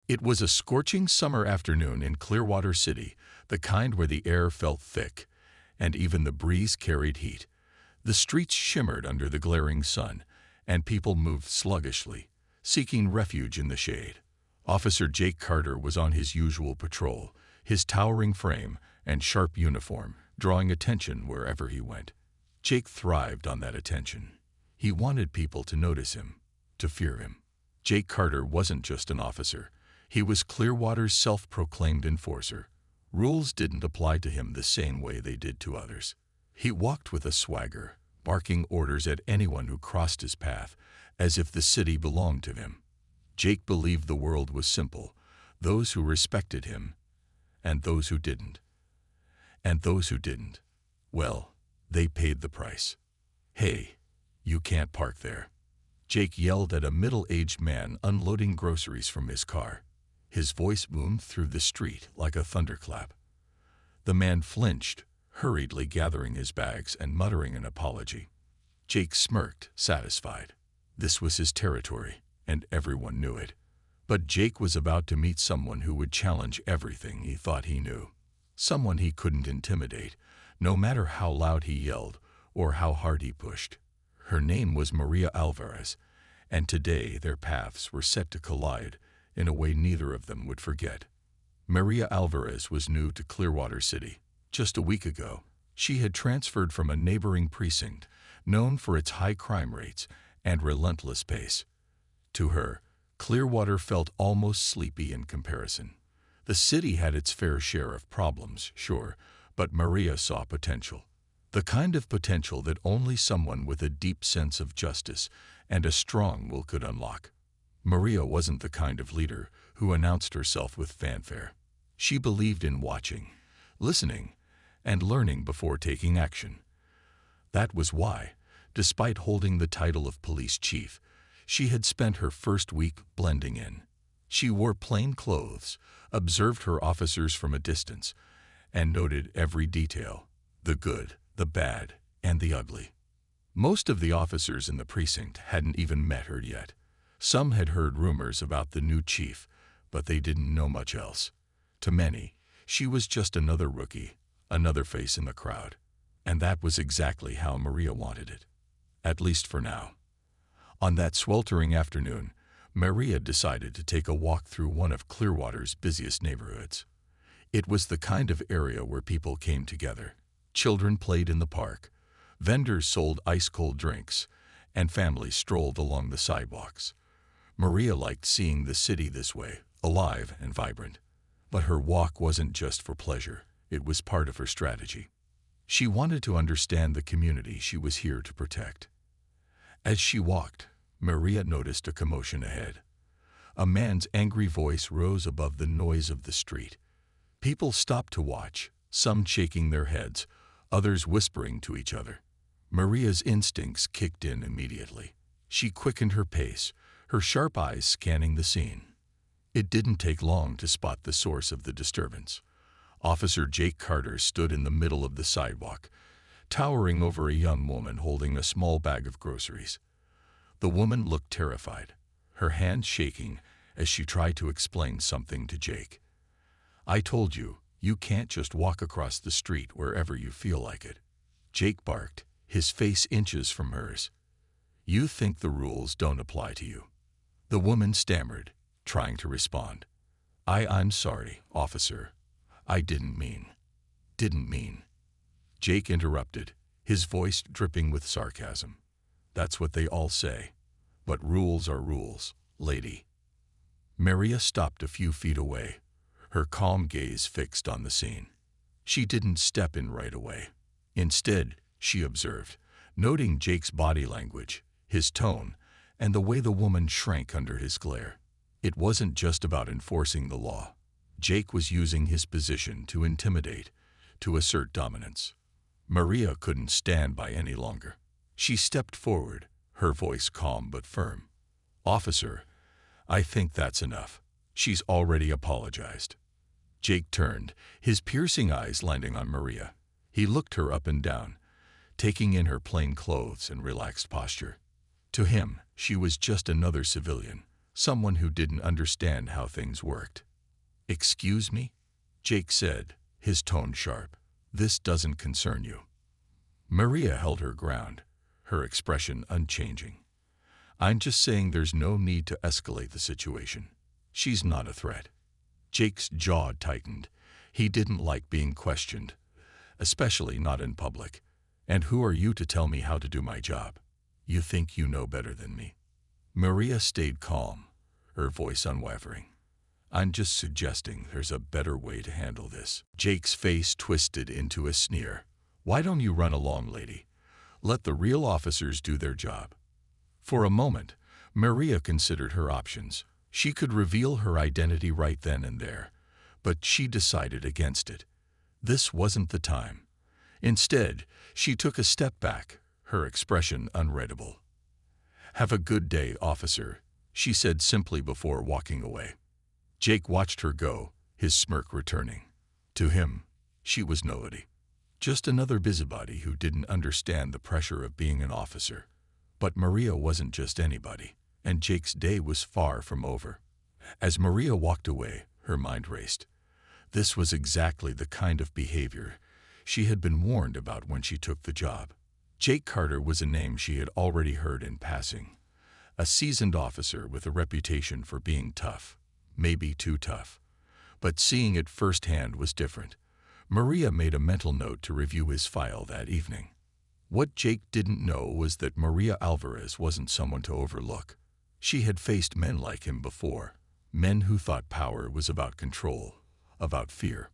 It was a scorching summer afternoon in Clearwater City, the kind where the air felt thick, and even the breeze carried heat. The streets shimmered under the glaring sun, and people moved sluggishly, seeking refuge in the shade. Officer Jake Carter was on his usual patrol, his towering frame and sharp uniform drawing attention wherever he went. Jake thrived on that attention. He wanted people to notice him, to fear him. Jake Carter wasn't just an officer. He was Clearwater's self-proclaimed enforcer. Rules didn't apply to him the same way they did to others. He walked with a swagger, barking orders at anyone who crossed his path, as if the city belonged to him. Jake believed the world was simple: those who respected him, and those who didn't. And those who didn't, well, they paid the price. "Hey, you can't park there," Jake yelled at a middle-aged man unloading groceries from his car. His voice boomed through the street like a thunderclap. The man flinched, hurriedly gathering his bags and muttering an apology. Jake smirked, satisfied. This was his territory, and everyone knew it. But Jake was about to meet someone who would challenge everything he thought he knew. Someone he couldn't intimidate, no matter how loud he yelled or how hard he pushed. Her name was Maria Alvarez, and today their paths were set to collide in a way neither of them would forget. Maria Alvarez was new to Clearwater City. Just a week ago, she had transferred from a neighboring precinct known for its high crime rates and relentless pace. To her, Clearwater felt almost sleepy in comparison. The city had its fair share of problems, sure, but Maria saw potential. The kind of potential that only someone with a deep sense of justice and a strong will could unlock. Maria wasn't the kind of leader who announced herself with fanfare. She believed in watching, listening, and learning before taking action. That was why, despite holding the title of police chief, she had spent her first week blending in. She wore plain clothes, observed her officers from a distance, and noted every detail: the good, the bad, and the ugly. Most of the officers in the precinct hadn't even met her yet. Some had heard rumors about the new chief, but they didn't know much else. To many, she was just another rookie, another face in the crowd. And that was exactly how Maria wanted it. At least for now. On that sweltering afternoon, Maria decided to take a walk through one of Clearwater's busiest neighborhoods. It was the kind of area where people came together. Children played in the park, vendors sold ice-cold drinks, and families strolled along the sidewalks. Maria liked seeing the city this way, alive and vibrant. But her walk wasn't just for pleasure, it was part of her strategy. She wanted to understand the community she was here to protect. As she walked, Maria noticed a commotion ahead. A man's angry voice rose above the noise of the street. People stopped to watch, some shaking their heads, others whispering to each other. Maria's instincts kicked in immediately. She quickened her pace, her sharp eyes scanning the scene. It didn't take long to spot the source of the disturbance. Officer Jake Carter stood in the middle of the sidewalk, towering over a young woman holding a small bag of groceries. The woman looked terrified, her hands shaking as she tried to explain something to Jake. "I told you, you can't just walk across the street wherever you feel like it." Jake barked, his face inches from hers. "You think the rules don't apply to you." The woman stammered, trying to respond. I'm sorry, officer. I didn't mean. Jake interrupted, his voice dripping with sarcasm. "That's what they all say. But rules are rules, lady." Maria stopped a few feet away, her calm gaze fixed on the scene. She didn't step in right away. Instead, she observed, noting Jake's body language, his tone, and the way the woman shrank under his glare. It wasn't just about enforcing the law. Jake was using his position to intimidate, to assert dominance. Maria couldn't stand by any longer. She stepped forward, her voice calm but firm. "Officer, I think that's enough. She's already apologized." Jake turned, his piercing eyes landing on Maria. He looked her up and down, taking in her plain clothes and relaxed posture. To him, she was just another civilian, someone who didn't understand how things worked. "Excuse me?" Jake said, his tone sharp. "This doesn't concern you." Maria held her ground, her expression unchanging. "I'm just saying there's no need to escalate the situation. She's not a threat." Jake's jaw tightened. He didn't like being questioned, especially not in public. "And who are you to tell me how to do my job? You think you know better than me?" Maria stayed calm, her voice unwavering. "I'm just suggesting there's a better way to handle this." Jake's face twisted into a sneer. "Why don't you run along, lady? Let the real officers do their job." For a moment, Maria considered her options. She could reveal her identity right then and there, but she decided against it. This wasn't the time. Instead, she took a step back, her expression unreadable. "Have a good day, officer," she said simply before walking away. Jake watched her go, his smirk returning. To him, she was nobody. Just another busybody who didn't understand the pressure of being an officer. But Maria wasn't just anybody, and Jake's day was far from over. As Maria walked away, her mind raced. This was exactly the kind of behavior she had been warned about when she took the job. Jake Carter was a name she had already heard in passing. A seasoned officer with a reputation for being tough, maybe too tough. But seeing it firsthand was different. Maria made a mental note to review his file that evening. What Jake didn't know was that Maria Alvarez wasn't someone to overlook. She had faced men like him before, men who thought power was about control, about fear.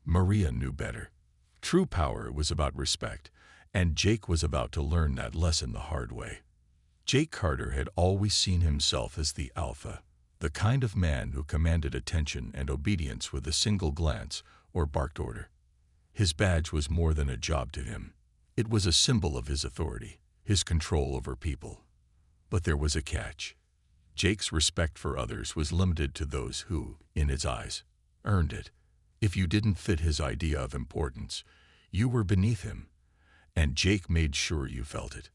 Maria knew better. True power was about respect, and Jake was about to learn that lesson the hard way. Jake Carter had always seen himself as the alpha, the kind of man who commanded attention and obedience with a single glance or barked order. His badge was more than a job to him. It was a symbol of his authority, his control over people. But there was a catch. Jake's respect for others was limited to those who, in his eyes, earned it. If you didn't fit his idea of importance, you were beneath him, and Jake made sure you felt it.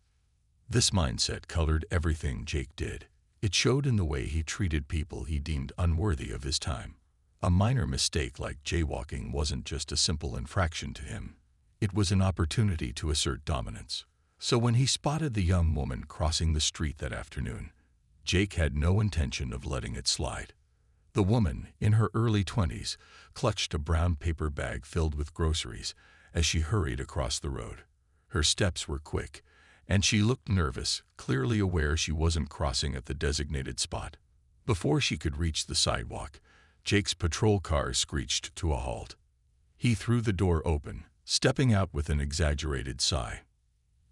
This mindset colored everything Jake did. It showed in the way he treated people he deemed unworthy of his time. A minor mistake like jaywalking wasn't just a simple infraction to him. It was an opportunity to assert dominance. So when he spotted the young woman crossing the street that afternoon, Jake had no intention of letting it slide. The woman, in her early 20s, clutched a brown paper bag filled with groceries as she hurried across the road. Her steps were quick, and she looked nervous, clearly aware she wasn't crossing at the designated spot. Before she could reach the sidewalk, Jake's patrol car screeched to a halt. He threw the door open, stepping out with an exaggerated sigh.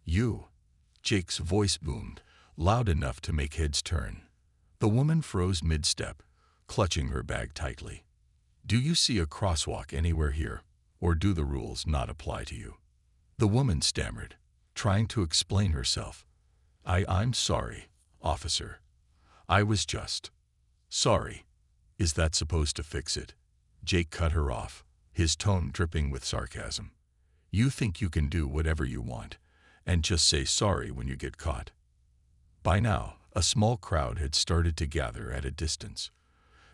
"You," Jake's voice boomed, loud enough to make heads turn. The woman froze mid-step, clutching her bag tightly. "Do you see a crosswalk anywhere here, or do the rules not apply to you?" The woman stammered, trying to explain herself. I'm sorry, officer. I was just sorry. Is that supposed to fix it?" Jake cut her off, his tone dripping with sarcasm. "You think you can do whatever you want, and just say sorry when you get caught." By now, a small crowd had started to gather at a distance.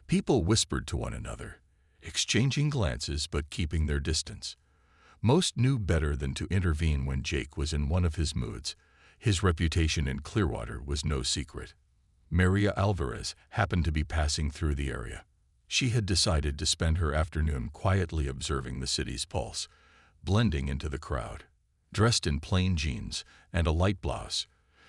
People whispered to one another, exchanging glances but keeping their distance. Most knew better than to intervene when Jake was in one of his moods. His reputation in Clearwater was no secret. Maria Alvarez happened to be passing through the area. She had decided to spend her afternoon quietly observing the city's pulse, blending into the crowd. Dressed in plain jeans and a light blouse,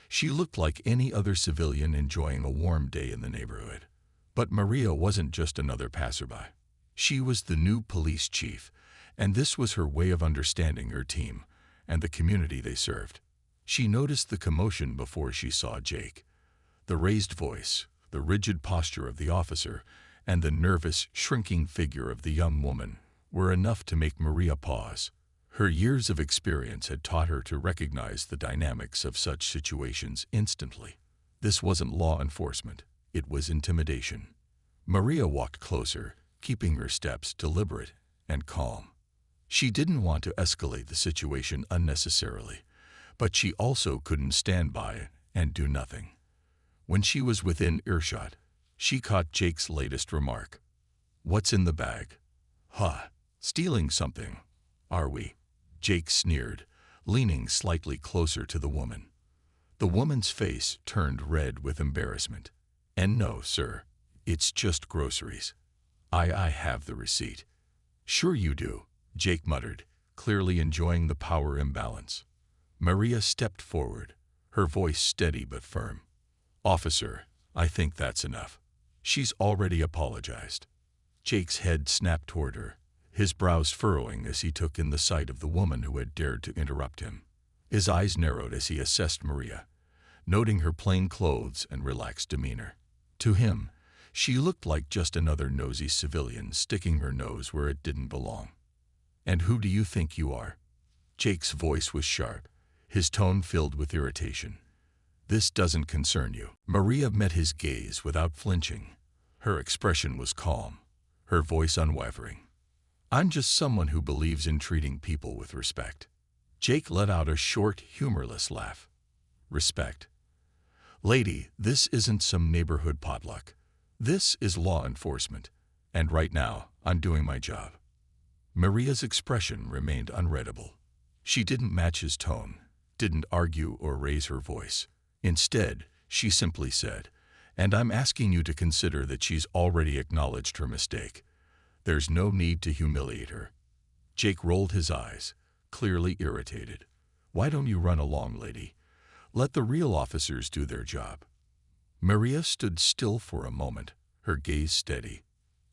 she looked like any other civilian enjoying a warm day in the neighborhood. But Maria wasn't just another passerby. She was the new police chief, and this was her way of understanding her team and the community they served. She noticed the commotion before she saw Jake. The raised voice, the rigid posture of the officer, and the nervous, shrinking figure of the young woman were enough to make Maria pause. Her years of experience had taught her to recognize the dynamics of such situations instantly. This wasn't law enforcement, it was intimidation. Maria walked closer, keeping her steps deliberate and calm. She didn't want to escalate the situation unnecessarily, but she also couldn't stand by and do nothing. When she was within earshot, She caught Jake's latest remark. "What's in the bag?" "Huh, stealing something, are we?" Jake sneered, leaning slightly closer to the woman. The woman's face turned red with embarrassment. "And no, sir, it's just groceries. I have the receipt." "Sure you do," Jake muttered, clearly enjoying the power imbalance. Maria stepped forward, her voice steady but firm. "Officer, I think that's enough. She's already apologized." Jake's head snapped toward her, his brows furrowing as he took in the sight of the woman who had dared to interrupt him. His eyes narrowed as he assessed Maria, noting her plain clothes and relaxed demeanor. To him, she looked like just another nosy civilian sticking her nose where it didn't belong. "And who do you think you are?" Jake's voice was sharp, his tone filled with irritation. "This doesn't concern you." Maria met his gaze without flinching. Her expression was calm, her voice unwavering. "I'm just someone who believes in treating people with respect." Jake let out a short, humorless laugh. "Respect? Lady, this isn't some neighborhood potluck. This is law enforcement, and right now, I'm doing my job." Maria's expression remained unreadable. She didn't match his tone, didn't argue or raise her voice. Instead, she simply said, "And I'm asking you to consider that she's already acknowledged her mistake. There's no need to humiliate her." Jake rolled his eyes, clearly irritated. "Why don't you run along, lady? Let the real officers do their job." Maria stood still for a moment, her gaze steady.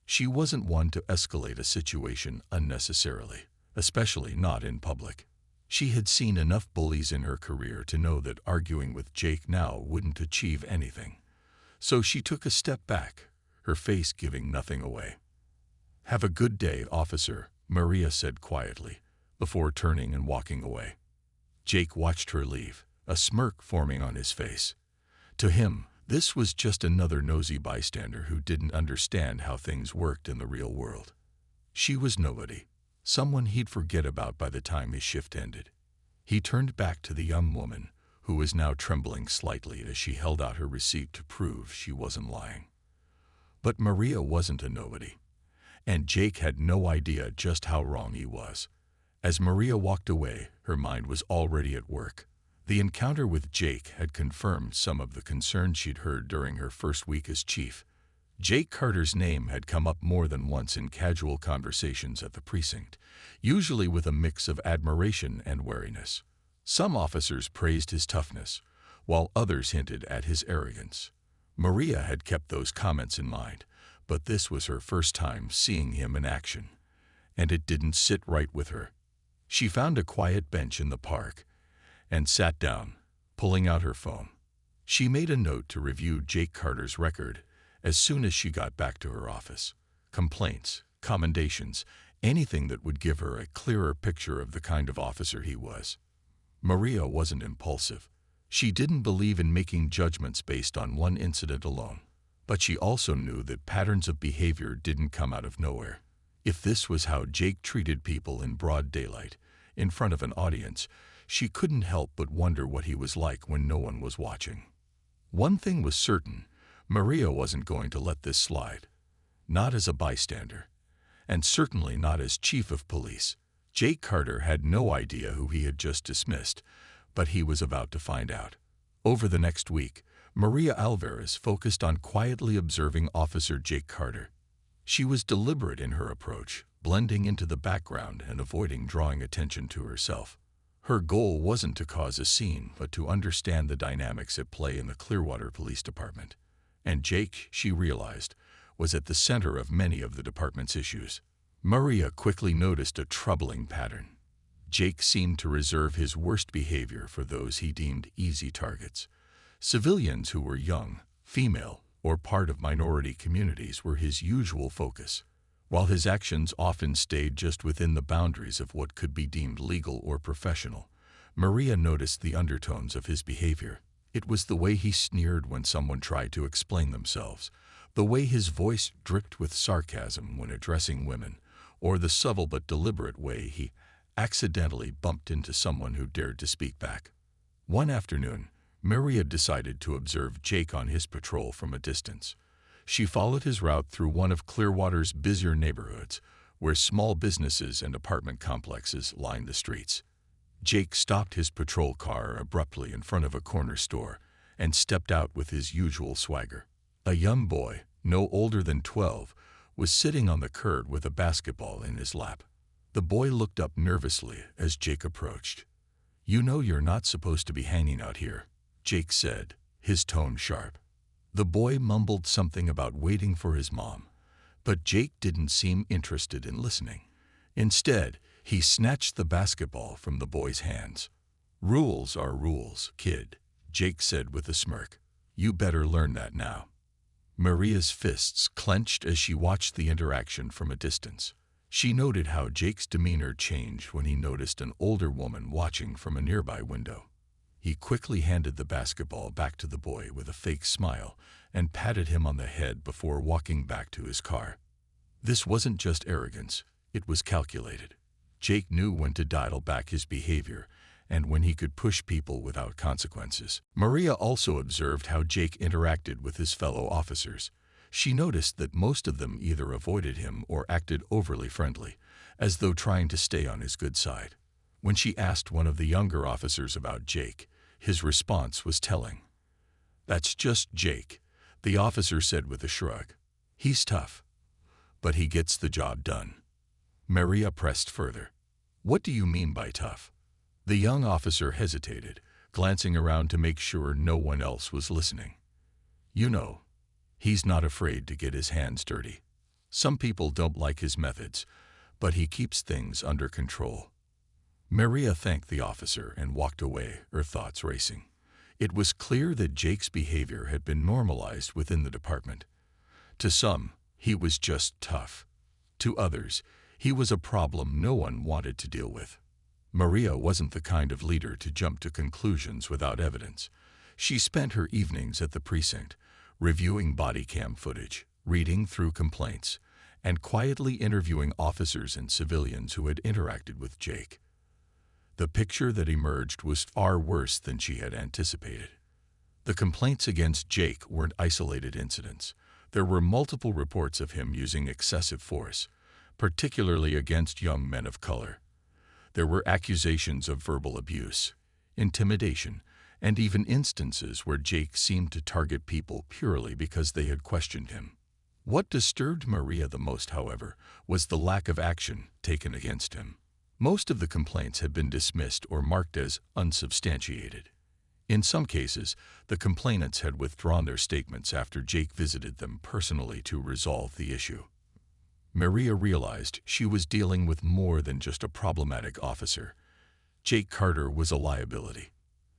She wasn't one to escalate a situation unnecessarily, especially not in public. She had seen enough bullies in her career to know that arguing with Jake now wouldn't achieve anything. So she took a step back, her face giving nothing away. "Have a good day, officer," Maria said quietly, before turning and walking away. Jake watched her leave, a smirk forming on his face. To him, this was just another nosy bystander who didn't understand how things worked in the real world. She was nobody, someone he'd forget about by the time his shift ended. He turned back to the young woman, who was now trembling slightly as she held out her receipt to prove she wasn't lying. But Maria wasn't a nobody, and Jake had no idea just how wrong he was. As Maria walked away, her mind was already at work. The encounter with Jake had confirmed some of the concerns she'd heard during her first week as chief. Jake Carter's name had come up more than once in casual conversations at the precinct, usually with a mix of admiration and wariness. Some officers praised his toughness, while others hinted at his arrogance. Maria had kept those comments in mind, but this was her first time seeing him in action, and it didn't sit right with her. She found a quiet bench in the park and sat down, pulling out her phone. She made a note to review Jake Carter's record as soon as she got back to her office. Complaints, commendations, anything that would give her a clearer picture of the kind of officer he was. Maria wasn't impulsive. She didn't believe in making judgments based on one incident alone. But she also knew that patterns of behavior didn't come out of nowhere. If this was how Jake treated people in broad daylight, in front of an audience, she couldn't help but wonder what he was like when no one was watching. One thing was certain, Maria wasn't going to let this slide. Not as a bystander, and certainly not as chief of police. Jake Carter had no idea who he had just dismissed, but he was about to find out. Over the next week, Maria Alvarez focused on quietly observing Officer Jake Carter. She was deliberate in her approach, blending into the background and avoiding drawing attention to herself. Her goal wasn't to cause a scene, but to understand the dynamics at play in the Clearwater Police Department. And Jake, she realized, was at the center of many of the department's issues. Maria quickly noticed a troubling pattern. Jake seemed to reserve his worst behavior for those he deemed easy targets. Civilians who were young, female, or part of minority communities were his usual focus, while his actions often stayed just within the boundaries of what could be deemed legal or professional. Maria noticed the undertones of his behavior. It was the way he sneered when someone tried to explain themselves, the way his voice dripped with sarcasm when addressing women, or the subtle but deliberate way he accidentally bumped into someone who dared to speak back. One afternoon, Maria decided to observe Jake on his patrol from a distance. She followed his route through one of Clearwater's busier neighborhoods, where small businesses and apartment complexes lined the streets. Jake stopped his patrol car abruptly in front of a corner store and stepped out with his usual swagger. A young boy, no older than 12, was sitting on the curb with a basketball in his lap. The boy looked up nervously as Jake approached. "You know you're not supposed to be hanging out here," Jake said, his tone sharp. The boy mumbled something about waiting for his mom, but Jake didn't seem interested in listening. Instead, he snatched the basketball from the boy's hands. "Rules are rules, kid," Jake said with a smirk. "You better learn that now." Maria's fists clenched as she watched the interaction from a distance. She noted how Jake's demeanor changed when he noticed an older woman watching from a nearby window. He quickly handed the basketball back to the boy with a fake smile and patted him on the head before walking back to his car. This wasn't just arrogance, it was calculated. Jake knew when to dial back his behavior and when he could push people without consequences. Maria also observed how Jake interacted with his fellow officers. She noticed that most of them either avoided him or acted overly friendly, as though trying to stay on his good side. When she asked one of the younger officers about Jake, his response was telling. "That's just Jake," the officer said with a shrug. "He's tough, but he gets the job done." Maria pressed further. "What do you mean by tough?" The young officer hesitated, glancing around to make sure no one else was listening. "You know, he's not afraid to get his hands dirty. Some people don't like his methods, but he keeps things under control." Maria thanked the officer and walked away, her thoughts racing. It was clear that Jake's behavior had been normalized within the department. To some, he was just tough. To others, he was a problem no one wanted to deal with. Maria wasn't the kind of leader to jump to conclusions without evidence. She spent her evenings at the precinct, reviewing body cam footage, reading through complaints, and quietly interviewing officers and civilians who had interacted with Jake. The picture that emerged was far worse than she had anticipated. The complaints against Jake weren't isolated incidents. There were multiple reports of him using excessive force, particularly against young men of color. There were accusations of verbal abuse, intimidation, and even instances where Jake seemed to target people purely because they had questioned him. What disturbed Maria the most, however, was the lack of action taken against him. Most of the complaints had been dismissed or marked as unsubstantiated. In some cases, the complainants had withdrawn their statements after Jake visited them personally to resolve the issue. Maria realized she was dealing with more than just a problematic officer. Jake Carter was a liability.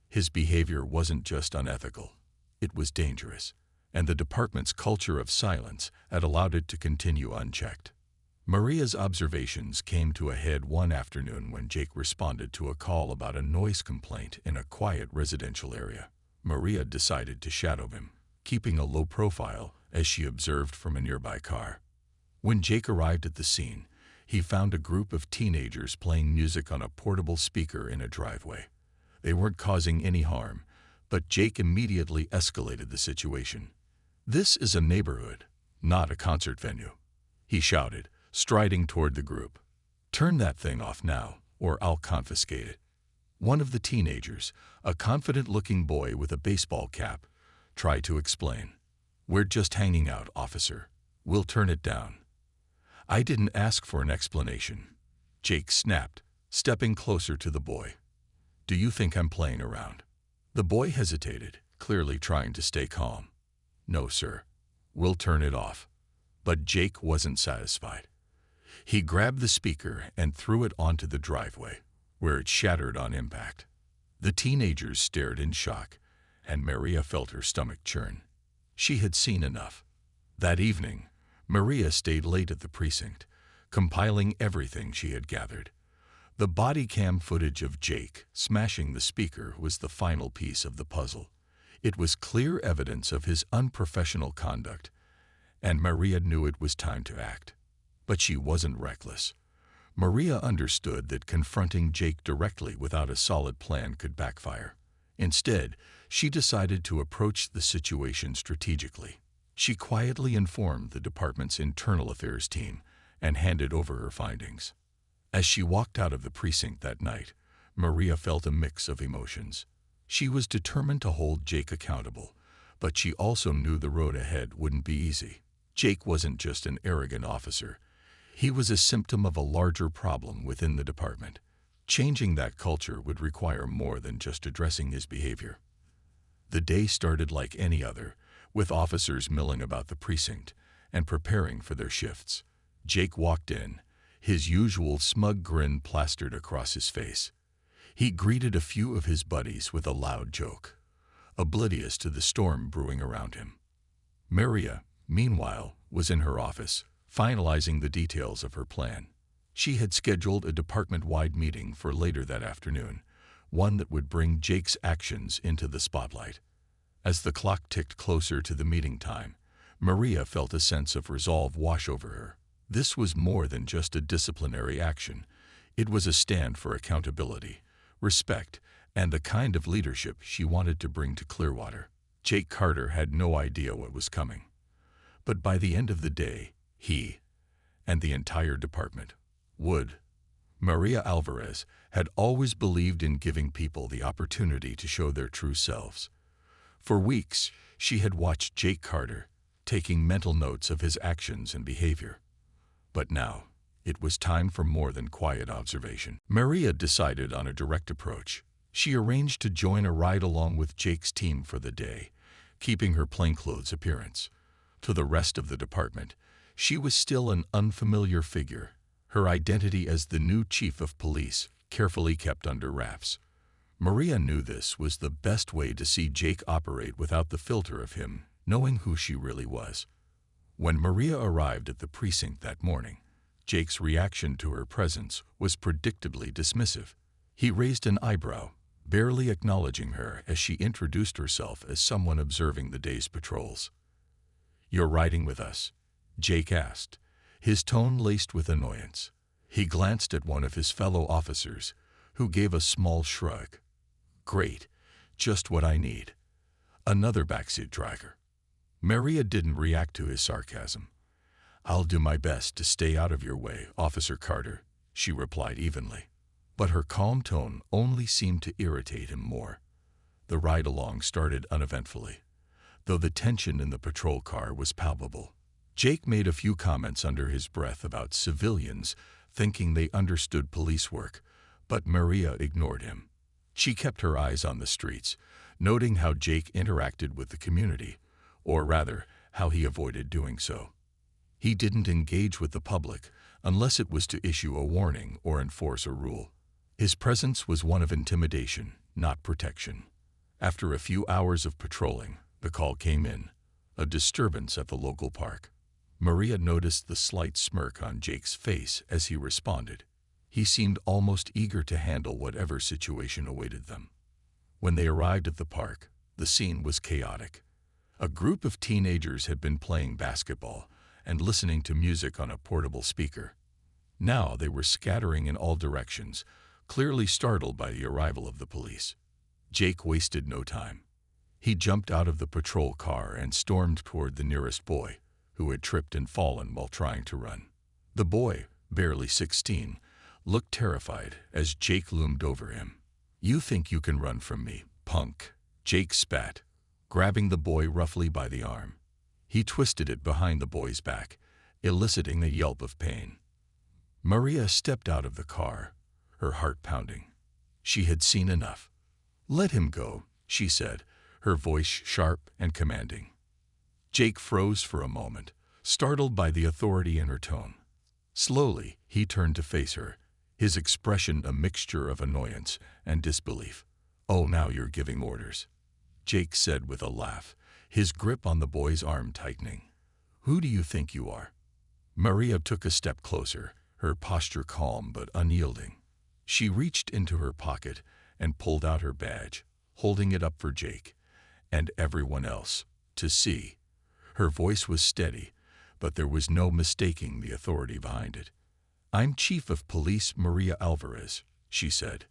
His behavior wasn't just unethical, it was dangerous, and the department's culture of silence had allowed it to continue unchecked. Maria's observations came to a head one afternoon when Jake responded to a call about a noise complaint in a quiet residential area. Maria decided to shadow him, keeping a low profile as she observed from a nearby car. When Jake arrived at the scene, he found a group of teenagers playing music on a portable speaker in a driveway. They weren't causing any harm, but Jake immediately escalated the situation. "This is a neighborhood, not a concert venue," he shouted, striding toward the group. "Turn that thing off now, or I'll confiscate it." One of the teenagers, a confident-looking boy with a baseball cap, tried to explain. "We're just hanging out, officer. We'll turn it down." "I didn't ask for an explanation," Jake snapped, stepping closer to the boy. "Do you think I'm playing around?" The boy hesitated, clearly trying to stay calm. "No, sir. We'll turn it off." But Jake wasn't satisfied. He grabbed the speaker and threw it onto the driveway, where it shattered on impact. The teenagers stared in shock, and Maria felt her stomach churn. She had seen enough. That evening, Maria stayed late at the precinct, compiling everything she had gathered. The body cam footage of Jake smashing the speaker was the final piece of the puzzle. It was clear evidence of his unprofessional conduct, and Maria knew it was time to act. But she wasn't reckless. Maria understood that confronting Jake directly without a solid plan could backfire. Instead, she decided to approach the situation strategically. She quietly informed the department's internal affairs team and handed over her findings. As she walked out of the precinct that night, Maria felt a mix of emotions. She was determined to hold Jake accountable, but she also knew the road ahead wouldn't be easy. Jake wasn't just an arrogant officer. He was a symptom of a larger problem within the department. Changing that culture would require more than just addressing his behavior. The day started like any other, with officers milling about the precinct and preparing for their shifts. Jake walked in, his usual smug grin plastered across his face. He greeted a few of his buddies with a loud joke, oblivious to the storm brewing around him. Maria, meanwhile, was in her office, finalizing the details of her plan. She had scheduled a department-wide meeting for later that afternoon, one that would bring Jake's actions into the spotlight. As the clock ticked closer to the meeting time, Maria felt a sense of resolve wash over her. This was more than just a disciplinary action. It was a stand for accountability, respect, and the kind of leadership she wanted to bring to Clearwater. Jake Carter had no idea what was coming. But by the end of the day, he, and the entire department, would. Maria Alvarez had always believed in giving people the opportunity to show their true selves. For weeks, she had watched Jake Carter, taking mental notes of his actions and behavior. But now, it was time for more than quiet observation. Maria decided on a direct approach. She arranged to join a ride-along with Jake's team for the day, keeping her plainclothes appearance. To the rest of the department, she was still an unfamiliar figure, her identity as the new chief of police carefully kept under wraps. Maria knew this was the best way to see Jake operate without the filter of him knowing who she really was. When Maria arrived at the precinct that morning, Jake's reaction to her presence was predictably dismissive. He raised an eyebrow, barely acknowledging her as she introduced herself as someone observing the day's patrols. "You're riding with us?" Jake asked, his tone laced with annoyance. He glanced at one of his fellow officers, who gave a small shrug. "Great, just what I need. Another backseat driver." Maria didn't react to his sarcasm. "I'll do my best to stay out of your way, Officer Carter," she replied evenly. But her calm tone only seemed to irritate him more. The ride-along started uneventfully, though the tension in the patrol car was palpable. Jake made a few comments under his breath about civilians thinking they understood police work, but Maria ignored him. She kept her eyes on the streets, noting how Jake interacted with the community, or rather, how he avoided doing so. He didn't engage with the public unless it was to issue a warning or enforce a rule. His presence was one of intimidation, not protection. After a few hours of patrolling, the call came in, a disturbance at the local park. Maria noticed the slight smirk on Jake's face as he responded. He seemed almost eager to handle whatever situation awaited them. When they arrived at the park, the scene was chaotic. A group of teenagers had been playing basketball and listening to music on a portable speaker. Now they were scattering in all directions, clearly startled by the arrival of the police. Jake wasted no time. He jumped out of the patrol car and stormed toward the nearest boy, who had tripped and fallen while trying to run. The boy, barely 16, looked terrified as Jake loomed over him. "You think you can run from me, punk?" Jake spat, grabbing the boy roughly by the arm. He twisted it behind the boy's back, eliciting a yelp of pain. Maria stepped out of the car, her heart pounding. She had seen enough. "Let him go," she said, her voice sharp and commanding. Jake froze for a moment, startled by the authority in her tone. Slowly, he turned to face her, his expression a mixture of annoyance and disbelief. "Oh, now you're giving orders," Jake said with a laugh, his grip on the boy's arm tightening. "Who do you think you are?" Maria took a step closer, her posture calm but unyielding. She reached into her pocket and pulled out her badge, holding it up for Jake and everyone else to see. Her voice was steady, but there was no mistaking the authority behind it. "I'm Chief of Police Maria Alvarez," she said.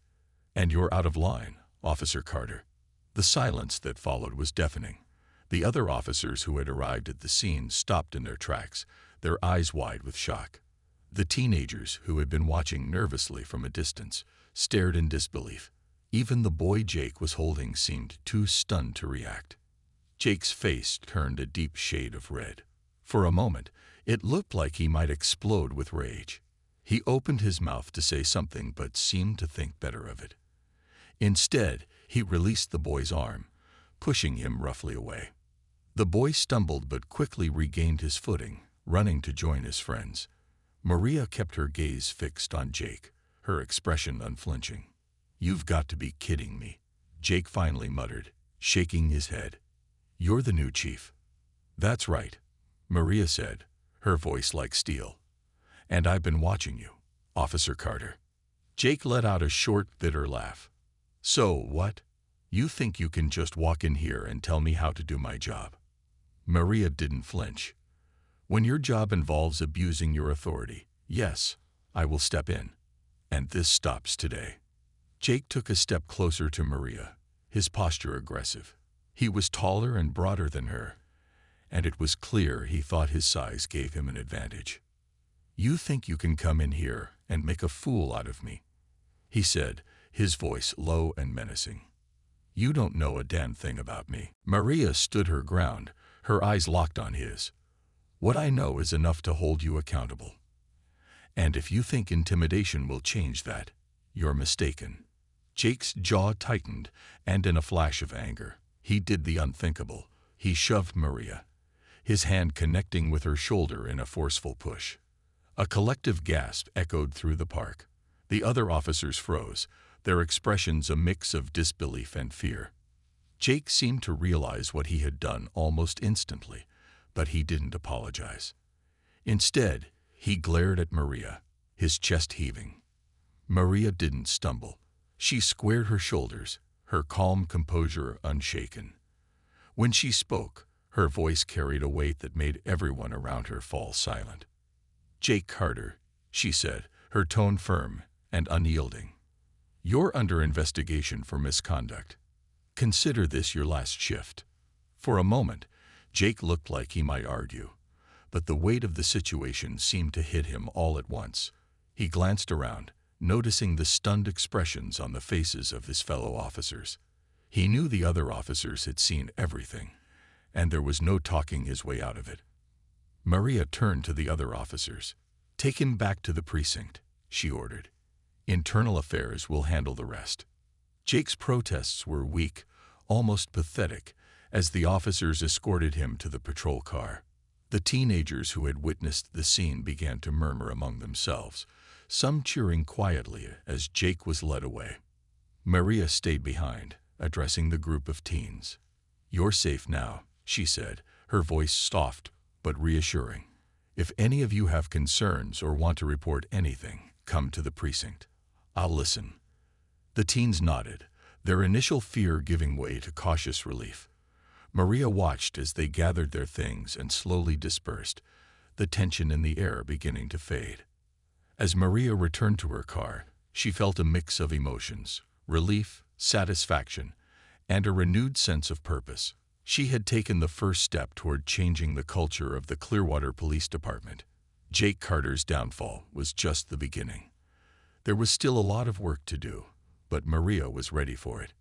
"And you're out of line, Officer Carter." The silence that followed was deafening. The other officers who had arrived at the scene stopped in their tracks, their eyes wide with shock. The teenagers, who had been watching nervously from a distance, stared in disbelief. Even the boy Jake was holding seemed too stunned to react. Jake's face turned a deep shade of red. For a moment, it looked like he might explode with rage. He opened his mouth to say something but seemed to think better of it. Instead, he released the boy's arm, pushing him roughly away. The boy stumbled but quickly regained his footing, running to join his friends. Maria kept her gaze fixed on Jake, her expression unflinching. "You've got to be kidding me," Jake finally muttered, shaking his head. "You're the new chief." "That's right," Maria said, her voice like steel. "And I've been watching you, Officer Carter." Jake let out a short, bitter laugh. "So what? You think you can just walk in here and tell me how to do my job?" Maria didn't flinch. "When your job involves abusing your authority, yes, I will step in. And this stops today." Jake took a step closer to Maria, his posture aggressive. He was taller and broader than her, and it was clear he thought his size gave him an advantage. "You think you can come in here and make a fool out of me?" he said, his voice low and menacing. "You don't know a damn thing about me." Maria stood her ground, her eyes locked on his. "What I know is enough to hold you accountable. And if you think intimidation will change that, you're mistaken." Jake's jaw tightened, and in a flash of anger, he did the unthinkable. He shoved Maria, his hand connecting with her shoulder in a forceful push. A collective gasp echoed through the park. The other officers froze, their expressions a mix of disbelief and fear. Jake seemed to realize what he had done almost instantly, but he didn't apologize. Instead, he glared at Maria, his chest heaving. Maria didn't stumble. She squared her shoulders, her calm composure unshaken. When she spoke, her voice carried a weight that made everyone around her fall silent. "Jake Carter," she said, her tone firm and unyielding. "You're under investigation for misconduct. Consider this your last shift." For a moment, Jake looked like he might argue, but the weight of the situation seemed to hit him all at once. He glanced around, noticing the stunned expressions on the faces of his fellow officers. He knew the other officers had seen everything, and there was no talking his way out of it. Maria turned to the other officers. "Take him back to the precinct," she ordered. "Internal affairs will handle the rest." Jake's protests were weak, almost pathetic, as the officers escorted him to the patrol car. The teenagers who had witnessed the scene began to murmur among themselves, some cheering quietly as Jake was led away. Maria stayed behind, addressing the group of teens. "You're safe now," she said, her voice soft but reassuring. "If any of you have concerns or want to report anything, come to the precinct. I'll listen." The teens nodded, their initial fear giving way to cautious relief. Maria watched as they gathered their things and slowly dispersed, the tension in the air beginning to fade. As Maria returned to her car, she felt a mix of emotions: relief, satisfaction, and a renewed sense of purpose. She had taken the first step toward changing the culture of the Clearwater Police Department. Jake Carter's downfall was just the beginning. There was still a lot of work to do, but Maria was ready for it.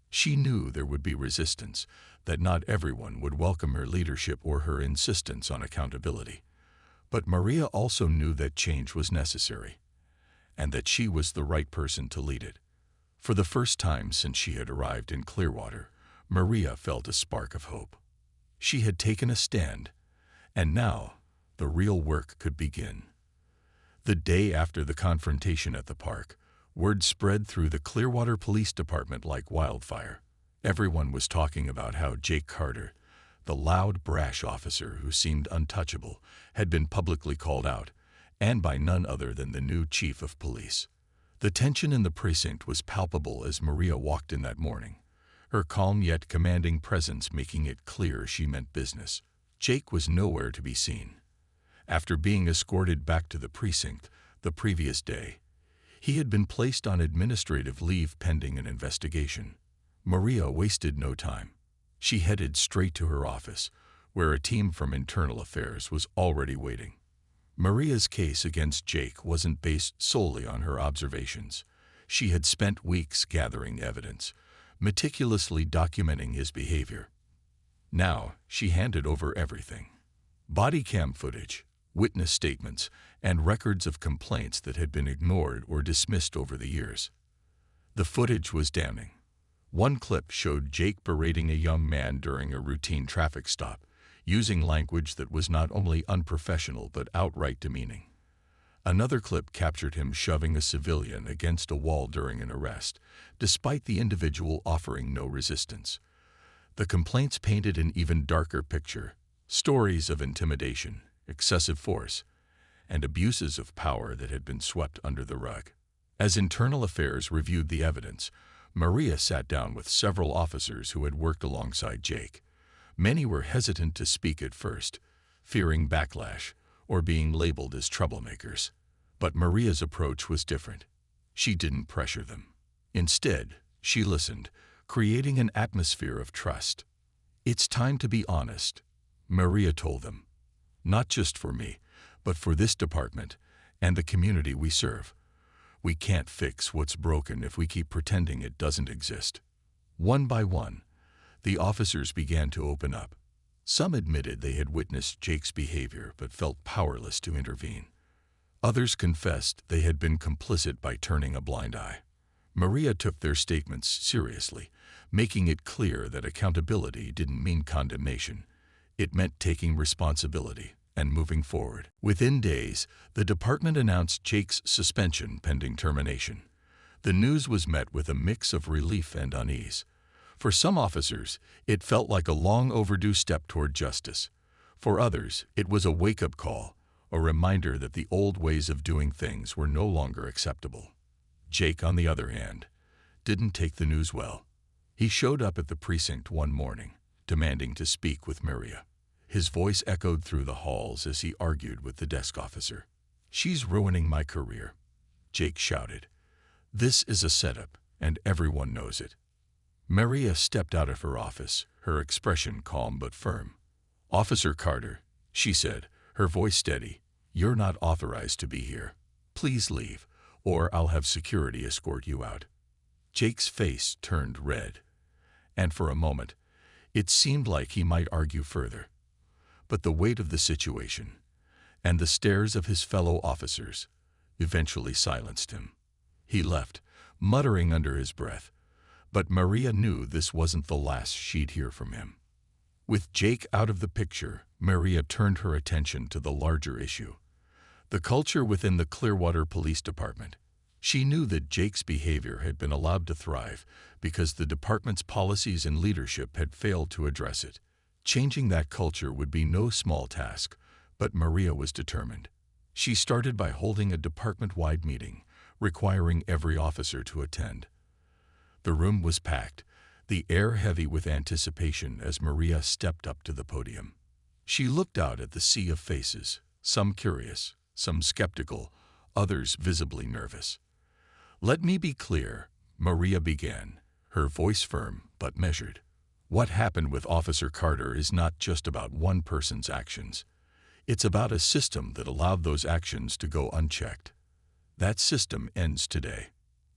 She knew there would be resistance, that not everyone would welcome her leadership or her insistence on accountability. But Maria also knew that change was necessary, and that she was the right person to lead it. For the first time since she had arrived in Clearwater, Maria felt a spark of hope. She had taken a stand, and now the real work could begin. The day after the confrontation at the park, word spread through the Clearwater Police Department like wildfire. Everyone was talking about how Jake Carter, the loud, brash officer who seemed untouchable, had been publicly called out, and by none other than the new chief of police. The tension in the precinct was palpable as Maria walked in that morning, her calm yet commanding presence making it clear she meant business. Jake was nowhere to be seen. After being escorted back to the precinct the previous day, he had been placed on administrative leave pending an investigation. Maria wasted no time. She headed straight to her office, where a team from Internal Affairs was already waiting. Maria's case against Jake wasn't based solely on her observations. She had spent weeks gathering evidence, meticulously documenting his behavior. Now, she handed over everything: body cam footage, witness statements, and records of complaints that had been ignored or dismissed over the years. The footage was damning. One clip showed Jake berating a young man during a routine traffic stop, using language that was not only unprofessional but outright demeaning. Another clip captured him shoving a civilian against a wall during an arrest, despite the individual offering no resistance. The complaints painted an even darker picture: stories of intimidation, excessive force, and abuses of power that had been swept under the rug. As Internal Affairs reviewed the evidence, Maria sat down with several officers who had worked alongside Jake. Many were hesitant to speak at first, fearing backlash or being labeled as troublemakers. But Maria's approach was different. She didn't pressure them. Instead, she listened, creating an atmosphere of trust. "It's time to be honest," Maria told them. "Not just for me, but for this department and the community we serve. We can't fix what's broken if we keep pretending it doesn't exist." One by one, the officers began to open up. Some admitted they had witnessed Jake's behavior but felt powerless to intervene. Others confessed they had been complicit by turning a blind eye. Maria took their statements seriously, making it clear that accountability didn't mean condemnation. It meant taking responsibility and moving forward. Within days, the department announced Jake's suspension pending termination. The news was met with a mix of relief and unease. For some officers, it felt like a long overdue step toward justice. For others, it was a wake-up call, a reminder that the old ways of doing things were no longer acceptable. Jake, on the other hand, didn't take the news well. He showed up at the precinct one morning, demanding to speak with Maria. His voice echoed through the halls as he argued with the desk officer. "She's ruining my career," Jake shouted. "This is a setup, and everyone knows it." Maria stepped out of her office, her expression calm but firm. "Officer Carter," she said, her voice steady, "you're not authorized to be here. Please leave, or I'll have security escort you out." Jake's face turned red, and for a moment, it seemed like he might argue further. But the weight of the situation, and the stares of his fellow officers, eventually silenced him. He left, muttering under his breath, but Maria knew this wasn't the last she'd hear from him. With Jake out of the picture, Maria turned her attention to the larger issue: the culture within the Clearwater Police Department. She knew that Jake's behavior had been allowed to thrive because the department's policies and leadership had failed to address it. Changing that culture would be no small task, but Maria was determined. She started by holding a department-wide meeting, requiring every officer to attend. The room was packed, the air heavy with anticipation as Maria stepped up to the podium. She looked out at the sea of faces, some curious, some skeptical, others visibly nervous. "Let me be clear," Maria began, her voice firm but measured. "What happened with Officer Carter is not just about one person's actions. It's about a system that allowed those actions to go unchecked. That system ends today."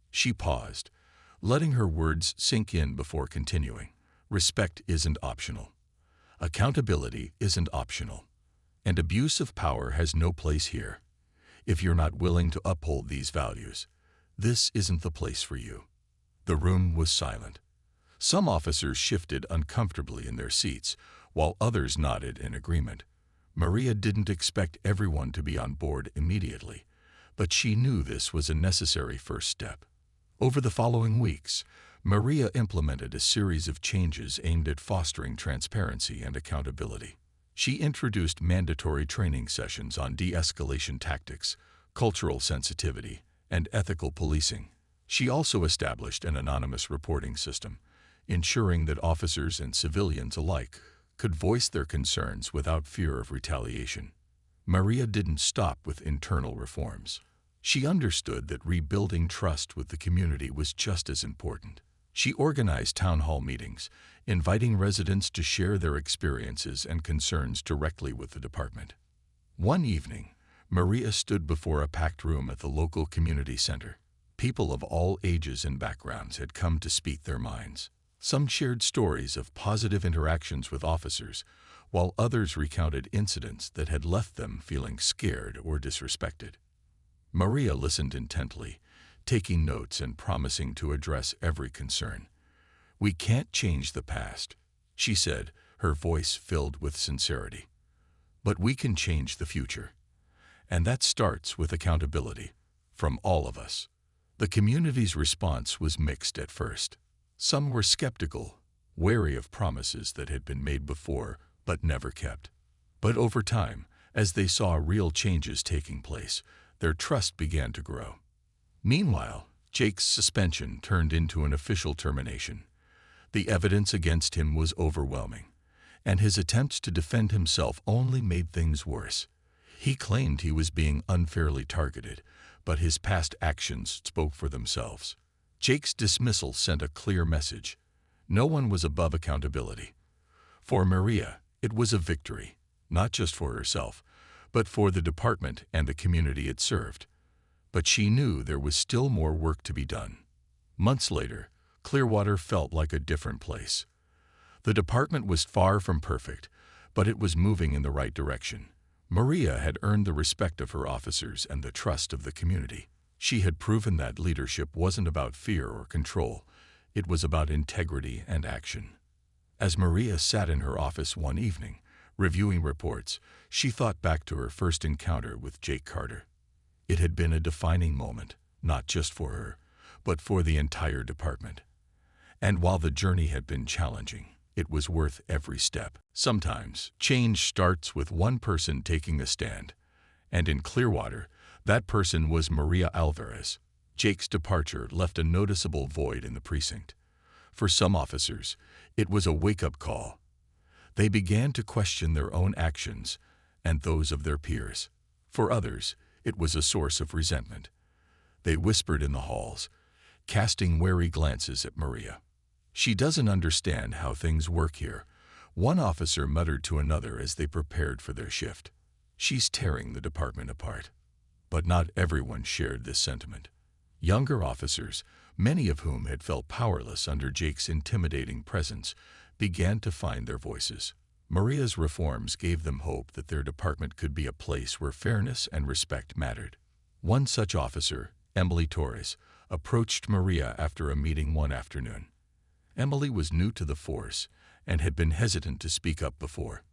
She paused, letting her words sink in before continuing. "Respect isn't optional. Accountability isn't optional. And abuse of power has no place here. If you're not willing to uphold these values, this isn't the place for you." The room was silent. Some officers shifted uncomfortably in their seats, while others nodded in agreement. Maria didn't expect everyone to be on board immediately, but she knew this was a necessary first step. Over the following weeks, Maria implemented a series of changes aimed at fostering transparency and accountability. She introduced mandatory training sessions on de-escalation tactics, cultural sensitivity, and ethical policing. She also established an anonymous reporting system, ensuring that officers and civilians alike could voice their concerns without fear of retaliation. Maria didn't stop with internal reforms. She understood that rebuilding trust with the community was just as important. She organized town hall meetings, inviting residents to share their experiences and concerns directly with the department. One evening, Maria stood before a packed room at the local community center. People of all ages and backgrounds had come to speak their minds. Some shared stories of positive interactions with officers, while others recounted incidents that had left them feeling scared or disrespected. Maria listened intently, taking notes and promising to address every concern. "We can't change the past," she said, her voice filled with sincerity. "But we can change the future. And that starts with accountability, from all of us." The community's response was mixed at first. Some were skeptical, wary of promises that had been made before but never kept. But over time, as they saw real changes taking place, their trust began to grow. Meanwhile, Jake's suspension turned into an official termination. The evidence against him was overwhelming, and his attempts to defend himself only made things worse. He claimed he was being unfairly targeted, but his past actions spoke for themselves. Jake's dismissal sent a clear message. No one was above accountability. For Maria, it was a victory, not just for herself, but for the department and the community it served. But she knew there was still more work to be done. Months later, Clearwater felt like a different place. The department was far from perfect, but it was moving in the right direction. Maria had earned the respect of her officers and the trust of the community. She had proven that leadership wasn't about fear or control. It was about integrity and action. As Maria sat in her office one evening, reviewing reports, she thought back to her first encounter with Jake Carter. It had been a defining moment, not just for her, but for the entire department. And while the journey had been challenging, it was worth every step. Sometimes, change starts with one person taking a stand. And in Clearwater, that person was Maria Alvarez. Jake's departure left a noticeable void in the precinct. For some officers, it was a wake-up call. They began to question their own actions and those of their peers. For others, it was a source of resentment. They whispered in the halls, casting wary glances at Maria. "She doesn't understand how things work here," one officer muttered to another as they prepared for their shift. "She's tearing the department apart." But not everyone shared this sentiment. Younger officers, many of whom had felt powerless under Jake's intimidating presence, began to find their voices. Maria's reforms gave them hope that their department could be a place where fairness and respect mattered. One such officer, Emily Torres, approached Maria after a meeting one afternoon. Emily was new to the force and had been hesitant to speak up before.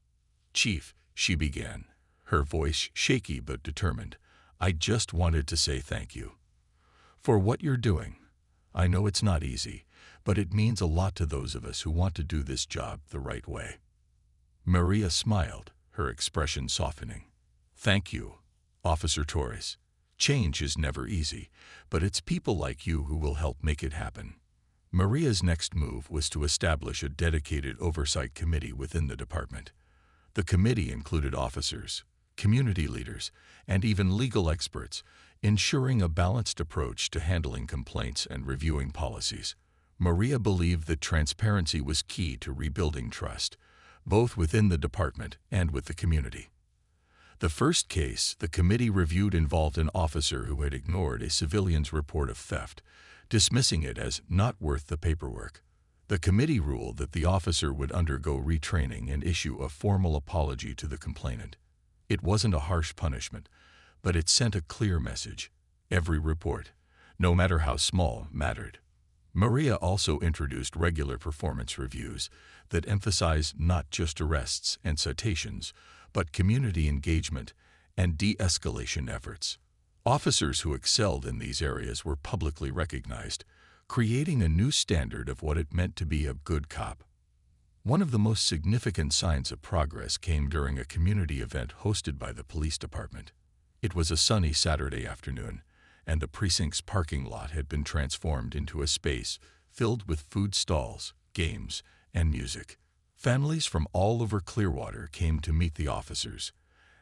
"Chief," she began, her voice shaky but determined, "I just wanted to say thank you for what you're doing. I know it's not easy, but it means a lot to those of us who want to do this job the right way." Maria smiled, her expression softening. "Thank you, Officer Torres. Change is never easy, but it's people like you who will help make it happen." Maria's next move was to establish a dedicated oversight committee within the department. The committee included officers, community leaders, and even legal experts, ensuring a balanced approach to handling complaints and reviewing policies. Maria believed that transparency was key to rebuilding trust, both within the department and with the community. The first case the committee reviewed involved an officer who had ignored a civilian's report of theft, dismissing it as not worth the paperwork. The committee ruled that the officer would undergo retraining and issue a formal apology to the complainant. It wasn't a harsh punishment, but it sent a clear message. Every report, no matter how small, mattered. Maria also introduced regular performance reviews that emphasized not just arrests and citations, but community engagement and de-escalation efforts. Officers who excelled in these areas were publicly recognized, creating a new standard of what it meant to be a good cop. One of the most significant signs of progress came during a community event hosted by the police department. It was a sunny Saturday afternoon, and the precinct's parking lot had been transformed into a space filled with food stalls, games, and music. Families from all over Clearwater came to meet the officers,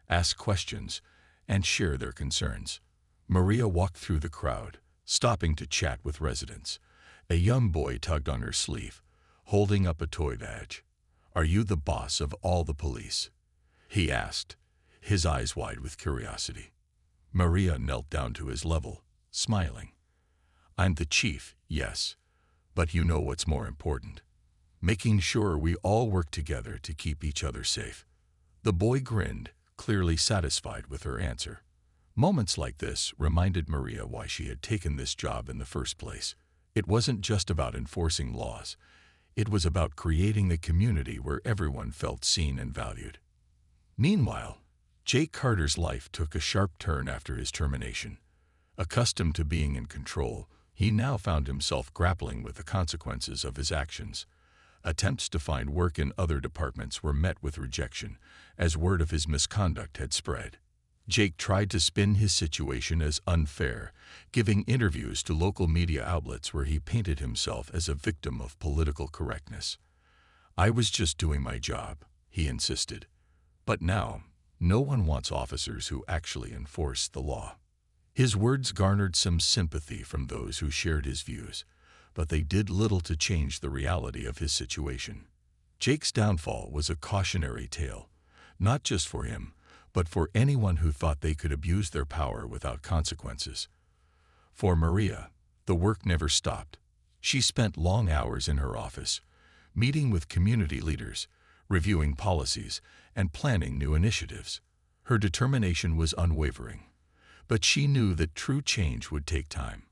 ask questions, and share their concerns. Maria walked through the crowd, stopping to chat with residents, A young boy tugged on her sleeve, holding up a toy badge. "Are you the boss of all the police?" he asked, his eyes wide with curiosity. Maria knelt down to his level, smiling. "I'm the chief, yes, but you know what's more important. Making sure we all work together to keep each other safe." The boy grinned, clearly satisfied with her answer. Moments like this reminded Maria why she had taken this job in the first place. It wasn't just about enforcing laws. It was about creating a community where everyone felt seen and valued. Meanwhile, Jake Carter's life took a sharp turn after his termination. Accustomed to being in control, he now found himself grappling with the consequences of his actions. Attempts to find work in other departments were met with rejection, as word of his misconduct had spread. Jake tried to spin his situation as unfair, giving interviews to local media outlets where he painted himself as a victim of political correctness. "I was just doing my job," he insisted. But now, no one wants officers who actually enforce the law. His words garnered some sympathy from those who shared his views, but they did little to change the reality of his situation. Jake's downfall was a cautionary tale, not just for him, but for anyone who thought they could abuse their power without consequences. For Maria, the work never stopped. She spent long hours in her office, meeting with community leaders, reviewing policies, and planning new initiatives. Her determination was unwavering, but she knew that true change would take time.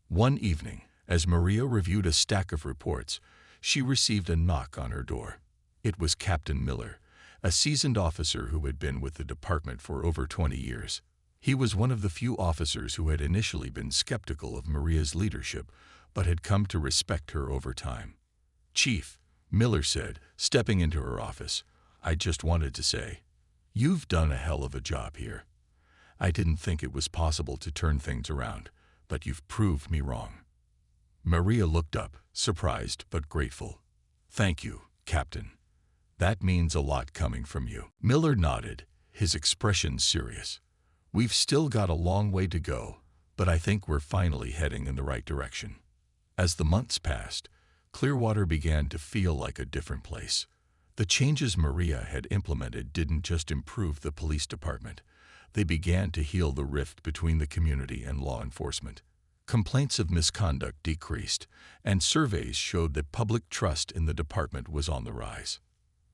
One evening, as Maria reviewed a stack of reports, she received a knock on her door. It was Captain Miller, a seasoned officer who had been with the department for over 20 years. He was one of the few officers who had initially been skeptical of Maria's leadership, but had come to respect her over time. "Chief," Miller said, stepping into her office, "I just wanted to say, you've done a hell of a job here. I didn't think it was possible to turn things around, but you've proved me wrong." Maria looked up, surprised but grateful. "Thank you, Captain. That means a lot coming from you." Miller nodded, his expression serious. "We've still got a long way to go, but I think we're finally heading in the right direction." As the months passed, Clearwater began to feel like a different place. The changes Maria had implemented didn't just improve the police department. They began to heal the rift between the community and law enforcement. Complaints of misconduct decreased, and surveys showed that public trust in the department was on the rise.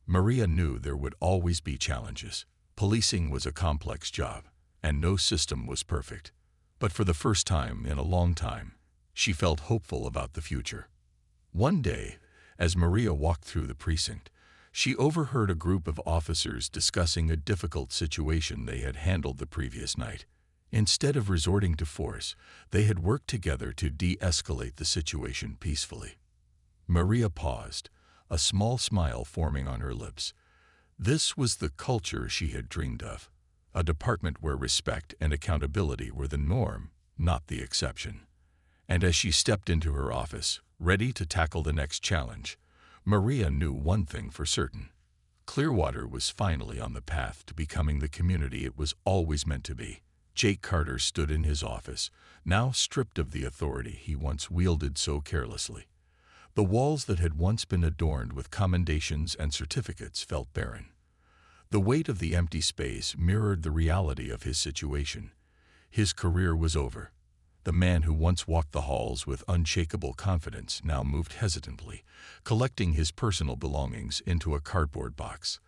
Maria knew there would always be challenges. Policing was a complex job, and no system was perfect. But for the first time in a long time, she felt hopeful about the future. One day, as Maria walked through the precinct, she overheard a group of officers discussing a difficult situation they had handled the previous night. Instead of resorting to force, they had worked together to de-escalate the situation peacefully. Maria paused, a small smile forming on her lips. This was the culture she had dreamed of, a department where respect and accountability were the norm, not the exception. And as she stepped into her office, ready to tackle the next challenge, Maria knew one thing for certain. Clearwater was finally on the path to becoming the community it was always meant to be. Jake Carter stood in his office, now stripped of the authority he once wielded so carelessly. The walls that had once been adorned with commendations and certificates felt barren. The weight of the empty space mirrored the reality of his situation. His career was over. The man who once walked the halls with unshakable confidence now moved hesitantly, collecting his personal belongings into a cardboard box.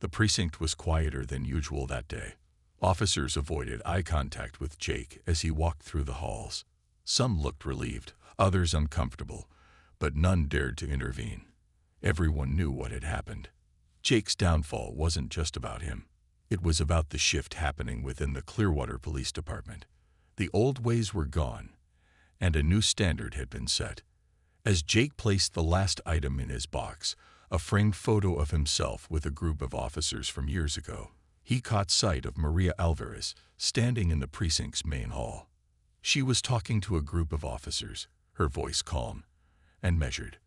The precinct was quieter than usual that day. Officers avoided eye contact with Jake as he walked through the halls. Some looked relieved, others uncomfortable, but none dared to intervene. Everyone knew what had happened. Jake's downfall wasn't just about him. It was about the shift happening within the Clearwater Police Department. The old ways were gone, and a new standard had been set. As Jake placed the last item in his box, a framed photo of himself with a group of officers from years ago, he caught sight of Maria Alvarez standing in the precinct's main hall. She was talking to a group of officers, her voice calm and measured.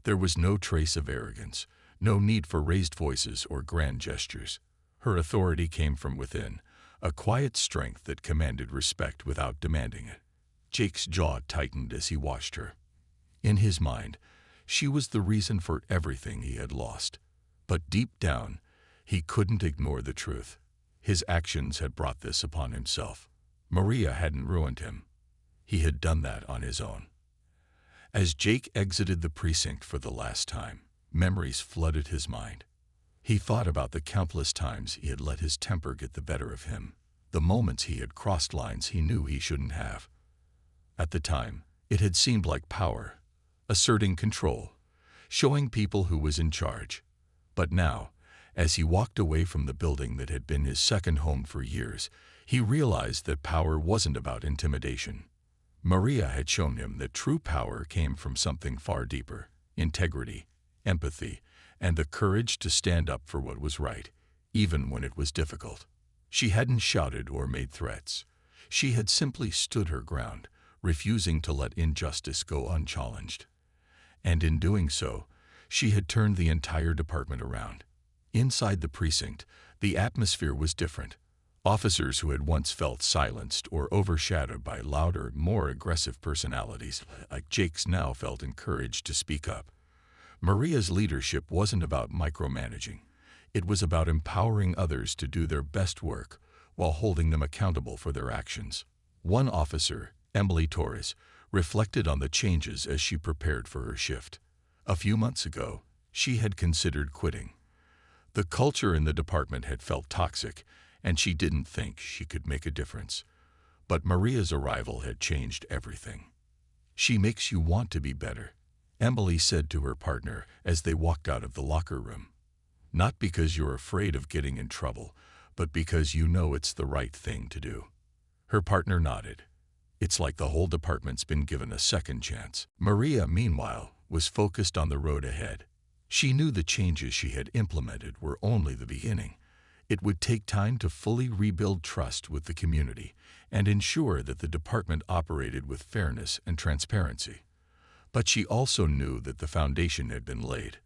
There was no trace of arrogance, no need for raised voices or grand gestures. Her authority came from within, a quiet strength that commanded respect without demanding it. Jake's jaw tightened as he watched her. In his mind, she was the reason for everything he had lost. But deep down, he couldn't ignore the truth. His actions had brought this upon himself. Maria hadn't ruined him. He had done that on his own. As Jake exited the precinct for the last time, memories flooded his mind. He thought about the countless times he had let his temper get the better of him, the moments he had crossed lines he knew he shouldn't have. At the time, it had seemed like power, asserting control, showing people who was in charge. But now, as he walked away from the building that had been his second home for years, he realized that power wasn't about intimidation. Maria had shown him that true power came from something far deeper: integrity, empathy, and the courage to stand up for what was right, even when it was difficult. She hadn't shouted or made threats. She had simply stood her ground, refusing to let injustice go unchallenged. And in doing so, she had turned the entire department around. Inside the precinct, the atmosphere was different. Officers who had once felt silenced or overshadowed by louder, more aggressive personalities like Jake's now felt encouraged to speak up. Maria's leadership wasn't about micromanaging. It was about empowering others to do their best work while holding them accountable for their actions. One officer, Emily Torres, reflected on the changes as she prepared for her shift. A few months ago, she had considered quitting. The culture in the department had felt toxic, and she didn't think she could make a difference. But Maria's arrival had changed everything. "She makes you want to be better," Emily said to her partner as they walked out of the locker room. "Not because you're afraid of getting in trouble, but because you know it's the right thing to do." Her partner nodded. It's like the whole department's been given a second chance. Maria, meanwhile, was focused on the road ahead. She knew the changes she had implemented were only the beginning. It would take time to fully rebuild trust with the community and ensure that the department operated with fairness and transparency. But she also knew that the foundation had been laid,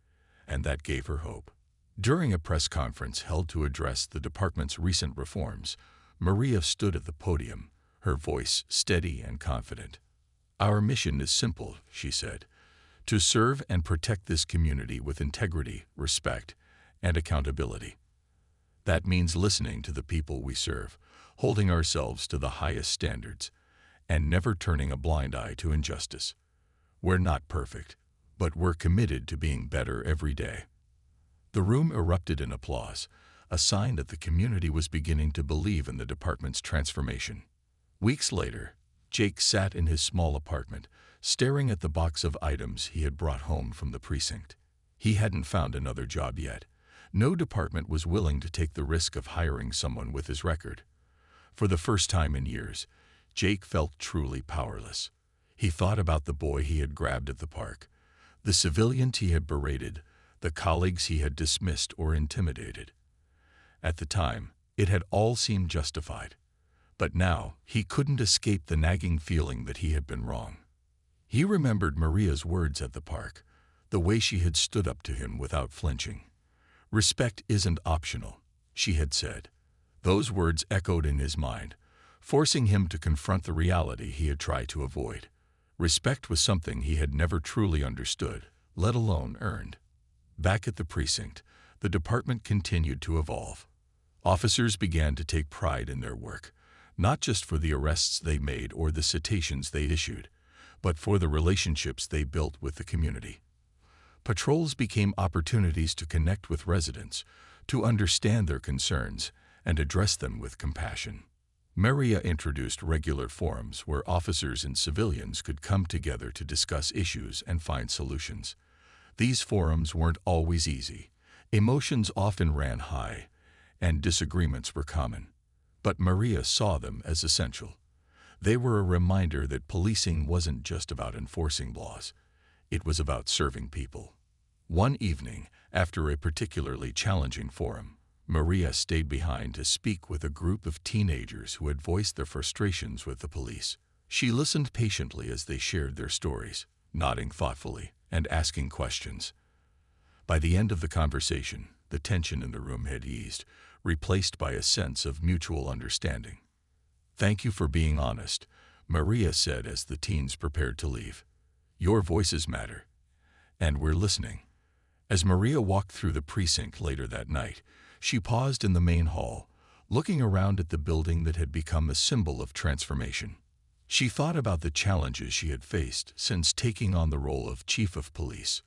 and that gave her hope. During a press conference held to address the department's recent reforms, Maria stood at the podium, her voice steady and confident. "Our mission is simple," she said, "to serve and protect this community with integrity, respect, and accountability. That means listening to the people we serve, holding ourselves to the highest standards, and never turning a blind eye to injustice. We're not perfect, but we're committed to being better every day." The room erupted in applause, a sign that the community was beginning to believe in the department's transformation. Weeks later, Jake sat in his small apartment, staring at the box of items he had brought home from the precinct. He hadn't found another job yet. No department was willing to take the risk of hiring someone with his record. For the first time in years, Jake felt truly powerless. He thought about the boy he had grabbed at the park, the civilians he had berated, the colleagues he had dismissed or intimidated. At the time, it had all seemed justified. But now, he couldn't escape the nagging feeling that he had been wrong. He remembered Maria's words at the park, the way she had stood up to him without flinching. "Respect isn't optional," she had said. Those words echoed in his mind, forcing him to confront the reality he had tried to avoid. Respect was something he had never truly understood, let alone earned. Back at the precinct, the department continued to evolve. Officers began to take pride in their work, not just for the arrests they made or the citations they issued, but for the relationships they built with the community. Patrols became opportunities to connect with residents, to understand their concerns, and address them with compassion. Maria introduced regular forums where officers and civilians could come together to discuss issues and find solutions. These forums weren't always easy. Emotions often ran high, and disagreements were common. But Maria saw them as essential. They were a reminder that policing wasn't just about enforcing laws. It was about serving people. One evening, after a particularly challenging forum, Maria stayed behind to speak with a group of teenagers who had voiced their frustrations with the police. She listened patiently as they shared their stories, nodding thoughtfully and asking questions. By the end of the conversation, the tension in the room had eased, replaced by a sense of mutual understanding. "Thank you for being honest," Maria said as the teens prepared to leave. Your voices matter, and we're listening." As Maria walked through the precinct later that night, she paused in the main hall, looking around at the building that had become a symbol of transformation. She thought about the challenges she had faced since taking on the role of chief of police.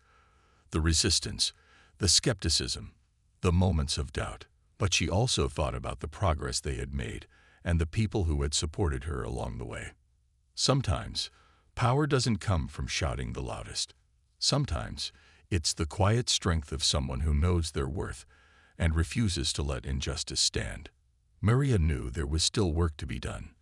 The resistance, the skepticism, the moments of doubt. But she also thought about the progress they had made and the people who had supported her along the way. Sometimes, power doesn't come from shouting the loudest. Sometimes, it's the quiet strength of someone who knows their worth and refuses to let injustice stand. Maria knew there was still work to be done.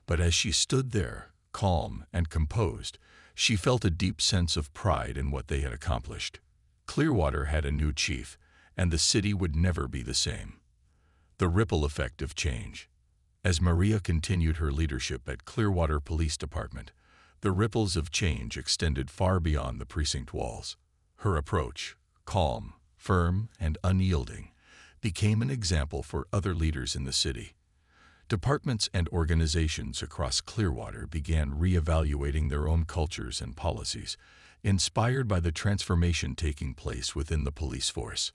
But as she stood there, calm and composed, she felt a deep sense of pride in what they had accomplished. Clearwater had a new chief, and the city would never be the same. The ripple effect of change. As Maria continued her leadership at Clearwater Police Department, the ripples of change extended far beyond the precinct walls. Her approach, calm, firm, and unyielding, became an example for other leaders in the city. Departments and organizations across Clearwater began reevaluating their own cultures and policies, inspired by the transformation taking place within the police force.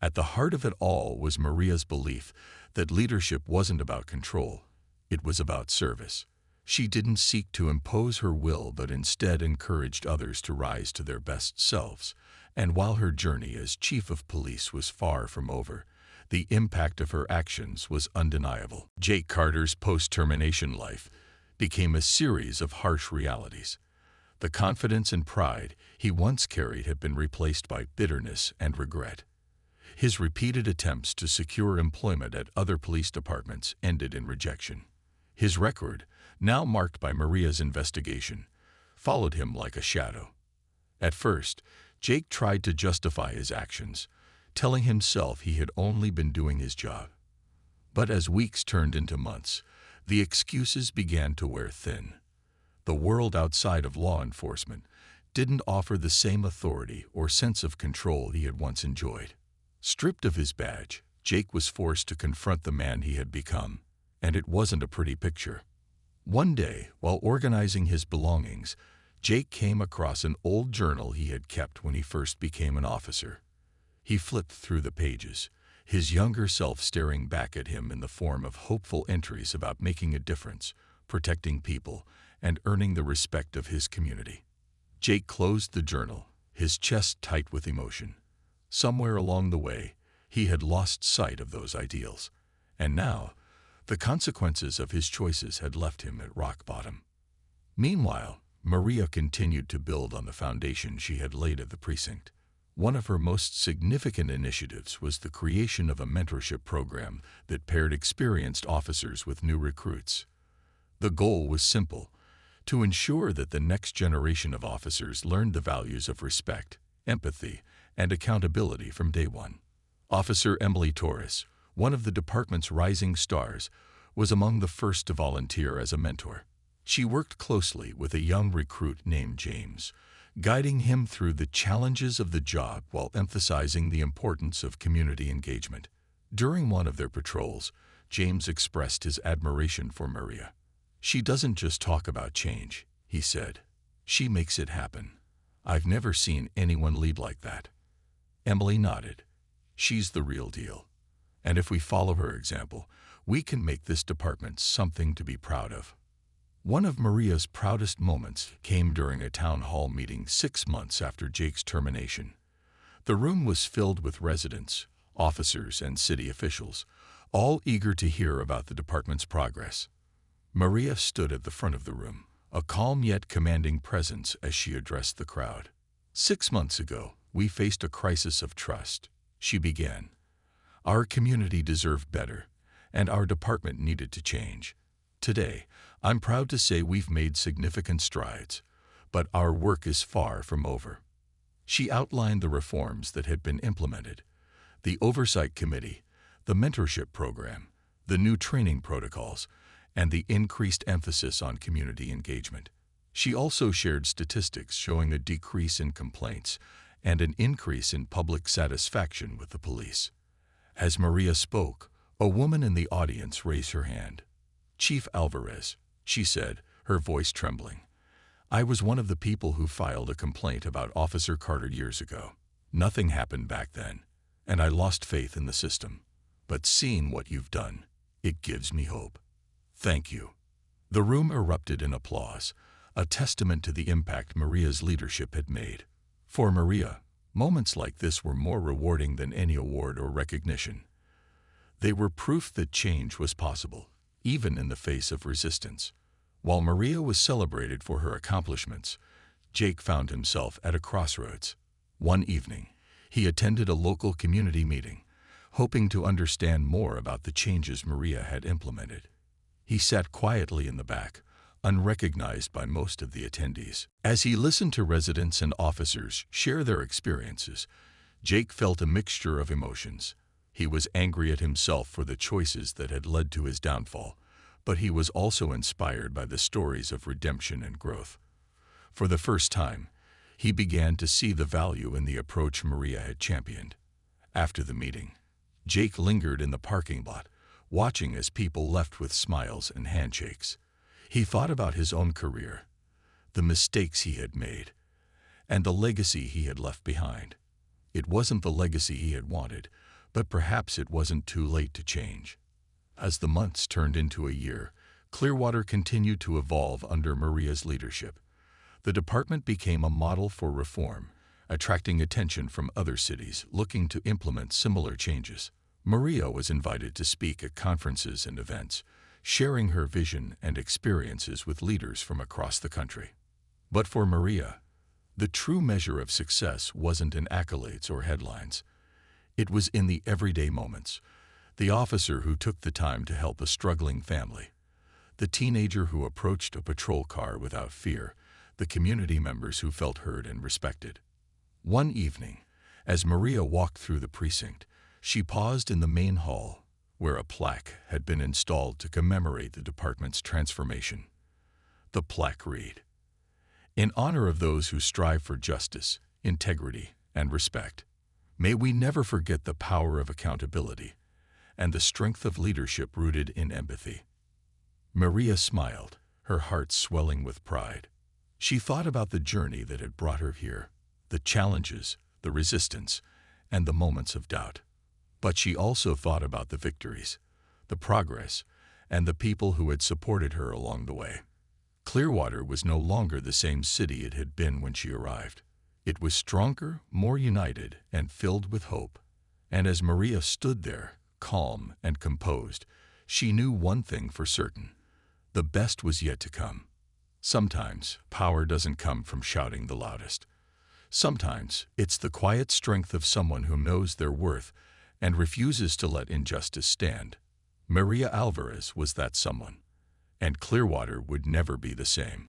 At the heart of it all was Maria's belief that leadership wasn't about control, it was about service. She didn't seek to impose her will but instead encouraged others to rise to their best selves. And while her journey as chief of police was far from over, the impact of her actions was undeniable. Jake Carter's post-termination life became a series of harsh realities. The confidence and pride he once carried had been replaced by bitterness and regret. His repeated attempts to secure employment at other police departments ended in rejection. His record, now marked by Maria's investigation, followed him like a shadow. At first, Jake tried to justify his actions, telling himself he had only been doing his job. But as weeks turned into months, the excuses began to wear thin. The world outside of law enforcement didn't offer the same authority or sense of control he had once enjoyed. Stripped of his badge, Jake was forced to confront the man he had become, and it wasn't a pretty picture. One day, while organizing his belongings, Jake came across an old journal he had kept when he first became an officer. He flipped through the pages, his younger self staring back at him in the form of hopeful entries about making a difference, protecting people, and earning the respect of his community. Jake closed the journal, his chest tight with emotion. Somewhere along the way, he had lost sight of those ideals, and now, the consequences of his choices had left him at rock bottom. Meanwhile, Maria continued to build on the foundation she had laid at the precinct. One of her most significant initiatives was the creation of a mentorship program that paired experienced officers with new recruits. The goal was simple: to ensure that the next generation of officers learned the values of respect, empathy, and accountability from day one. Officer Emily Torres, one of the department's rising stars, was among the first to volunteer as a mentor. She worked closely with a young recruit named James, guiding him through the challenges of the job while emphasizing the importance of community engagement. During one of their patrols, James expressed his admiration for Maria. "She doesn't just talk about change," he said. "She makes it happen. I've never seen anyone lead like that." Emily nodded. "She's the real deal. And if we follow her example, we can make this department something to be proud of." One of Maria's proudest moments came during a town hall meeting 6 months after Jake's termination. The room was filled with residents, officers, and city officials, all eager to hear about the department's progress. Maria stood at the front of the room, a calm yet commanding presence as she addressed the crowd. "6 months ago, we faced a crisis of trust," she began. "Our community deserved better, and our department needed to change. Today, I'm proud to say we've made significant strides, but our work is far from over." She outlined the reforms that had been implemented: the oversight committee, the mentorship program, the new training protocols, and the increased emphasis on community engagement. She also shared statistics showing a decrease in complaints and an increase in public satisfaction with the police. As Maria spoke, a woman in the audience raised her hand. "Chief Alvarez," she said, her voice trembling, I was one of the people who filed a complaint about Officer Carter years ago. Nothing happened back then, and I lost faith in the system. But seeing what you've done, it gives me hope. Thank you." The room erupted in applause, a testament to the impact Maria's leadership had made. For Maria, moments like this were more rewarding than any award or recognition. They were proof that change was possible, even in the face of resistance. While Maria was celebrated for her accomplishments, Jake found himself at a crossroads. One evening, he attended a local community meeting, hoping to understand more about the changes Maria had implemented. He sat quietly in the back, unrecognized by most of the attendees. As he listened to residents and officers share their experiences, Jake felt a mixture of emotions. He was angry at himself for the choices that had led to his downfall, but he was also inspired by the stories of redemption and growth. For the first time, he began to see the value in the approach Maria had championed. After the meeting, Jake lingered in the parking lot, watching as people left with smiles and handshakes. He thought about his own career, the mistakes he had made, and the legacy he had left behind. It wasn't the legacy he had wanted, but perhaps it wasn't too late to change. As the months turned into a year, Clearwater continued to evolve under Maria's leadership. The department became a model for reform, attracting attention from other cities looking to implement similar changes. Maria was invited to speak at conferences and events, sharing her vision and experiences with leaders from across the country. But for Maria, the true measure of success wasn't in accolades or headlines. It was in the everyday moments. The officer who took the time to help a struggling family, the teenager who approached a patrol car without fear, the community members who felt heard and respected. One evening, as Maria walked through the precinct, she paused in the main hall, where a plaque had been installed to commemorate the department's transformation. The plaque read, "In honor of those who strive for justice, integrity, and respect, may we never forget the power of accountability and the strength of leadership rooted in empathy." Maria smiled, her heart swelling with pride. She thought about the journey that had brought her here, the challenges, the resistance, and the moments of doubt. But she also thought about the victories, the progress, and the people who had supported her along the way. Clearwater was no longer the same city it had been when she arrived. It was stronger, more united, and filled with hope. And as Maria stood there, calm and composed, she knew one thing for certain: the best was yet to come. Sometimes power doesn't come from shouting the loudest. Sometimes it's the quiet strength of someone who knows their worth and refuses to let injustice stand. Maria Alvarez was that someone, and Clearwater would never be the same.